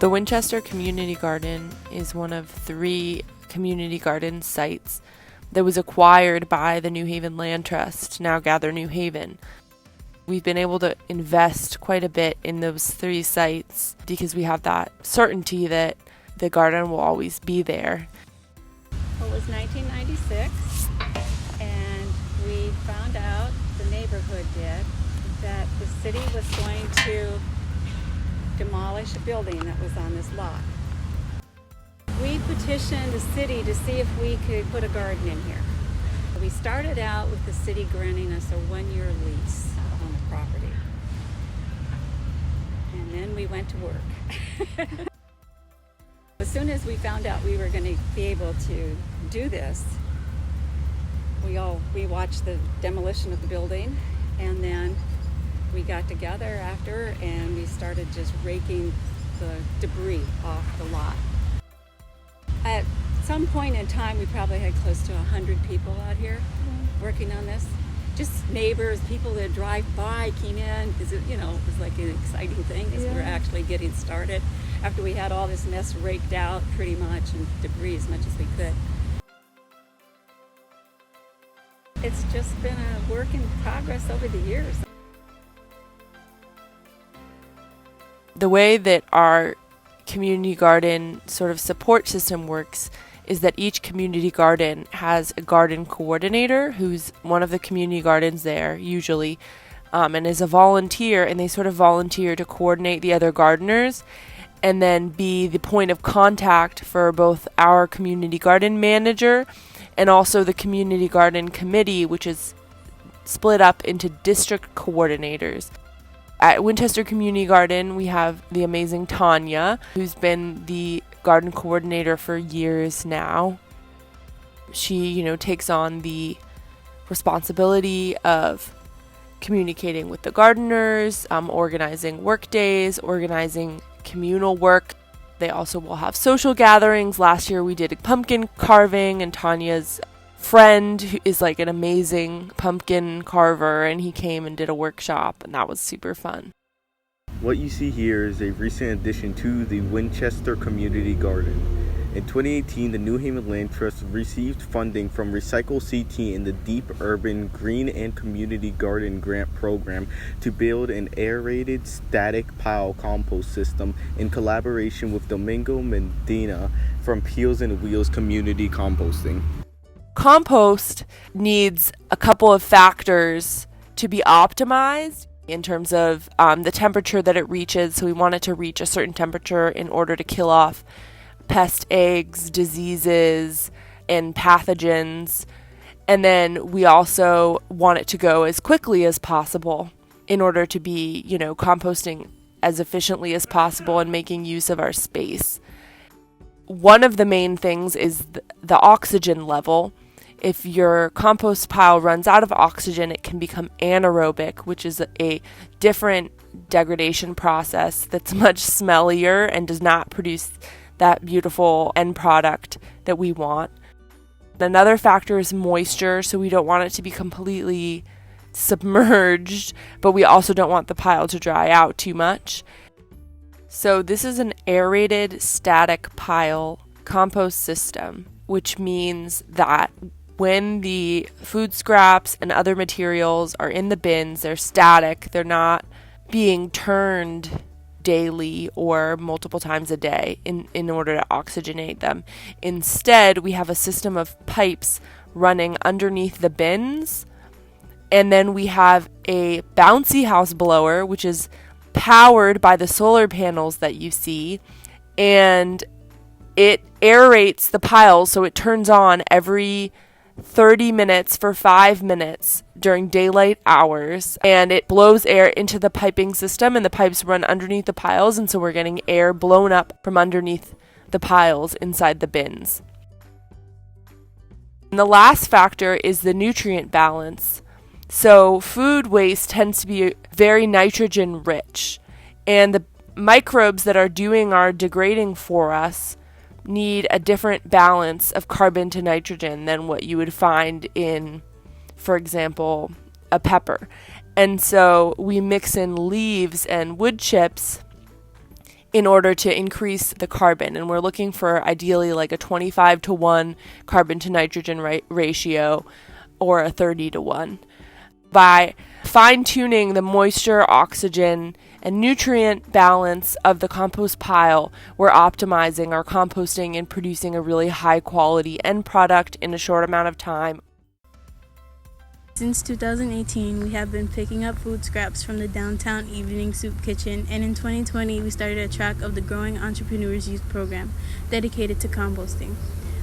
The Winchester Community Garden is one of 3 community garden sites that was acquired by the New Haven Land Trust, now Gather New Haven. We've been able to invest quite a bit in those 3 sites because we have that certainty that the garden will always be there. It was 1996, and we found out, the neighborhood did, that the city was going to demolish a building that was on this lot. We petitioned the city to see if we could put a garden in here. We started out with the city granting us a 1-year lease on the property. And then we went to work. As soon as we found out we were going to be able to do this, we watched the demolition of the building, and then we got together after and we started just raking the debris off the lot. At some point in time, we probably had close to 100 people out here working on this. Just neighbors, people that drive by came in because it was like an exciting thing because we were actually getting started after we had all this mess raked out pretty much and debris as much as we could. It's just been a work in progress over the years. The way that our community garden sort of support system works is that each community garden has a garden coordinator who's one of the community gardens there usually, and is a volunteer, and they sort of volunteer to coordinate the other gardeners and then be the point of contact for both our community garden manager and also the community garden committee, which is split up into district coordinators. At Winchester Community Garden, we have the amazing Tanya, who's been the garden coordinator for years now. She, takes on the responsibility of communicating with the gardeners, organizing work days, organizing communal work. They also will have social gatherings. Last year we did a pumpkin carving, and Tanya's friend who is like an amazing pumpkin carver, and he came and did a workshop, and that was super fun. What you see here is a recent addition to the Winchester Community Garden. In 2018, the New Haven Land Trust received funding from RecycleCT in the Deep Urban Green and Community Garden Grant Program to build an aerated static pile compost system in collaboration with Domingo Medina from Peels and Wheels Community Composting. Compost needs a couple of factors to be optimized in terms of the temperature that it reaches. So we want it to reach a certain temperature in order to kill off pest eggs, diseases, and pathogens. And then we also want it to go as quickly as possible in order to be, composting as efficiently as possible and making use of our space. One of the main things is the oxygen level. If your compost pile runs out of oxygen, it can become anaerobic, which is a different degradation process that's much smellier and does not produce that beautiful end product that we want. Another factor is moisture, so we don't want it to be completely submerged, but we also don't want the pile to dry out too much. So this is an aerated static pile compost system, which means that when the food scraps and other materials are in the bins, they're static. They're not being turned daily or multiple times a day in order to oxygenate them. Instead, we have a system of pipes running underneath the bins, and then we have a bouncy house blower, which is powered by the solar panels that you see, and it aerates the piles, so it turns on every 30 minutes for 5 minutes during daylight hours, and it blows air into the piping system, and the pipes run underneath the piles, and so we're getting air blown up from underneath the piles inside the bins. And the last factor is the nutrient balance. So food waste tends to be very nitrogen rich, and the microbes that are doing our degrading for us need a different balance of carbon to nitrogen than what you would find in, for example, a pepper. And so we mix in leaves and wood chips in order to increase the carbon. And we're looking for ideally like a 25-to-1 carbon to nitrogen ratio or a 30-to-1. By fine-tuning the moisture, oxygen, and nutrient balance of the compost pile, we're optimizing our composting and producing a really high-quality end product in a short amount of time. Since 2018, we have been picking up food scraps from the downtown evening soup kitchen, and in 2020, we started a track of the Growing Entrepreneurs Youth Program dedicated to composting.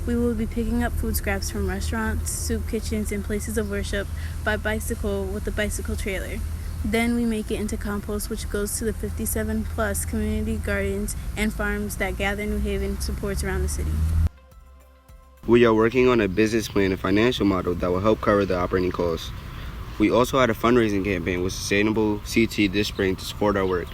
We will be picking up food scraps from restaurants, soup kitchens, and places of worship by bicycle with a bicycle trailer. Then we make it into compost, which goes to the 57-plus community gardens and farms that Gather New Haven supports around the city. We are working on a business plan and financial model that will help cover the operating costs. We also had a fundraising campaign with RecycleCT this spring to support our work.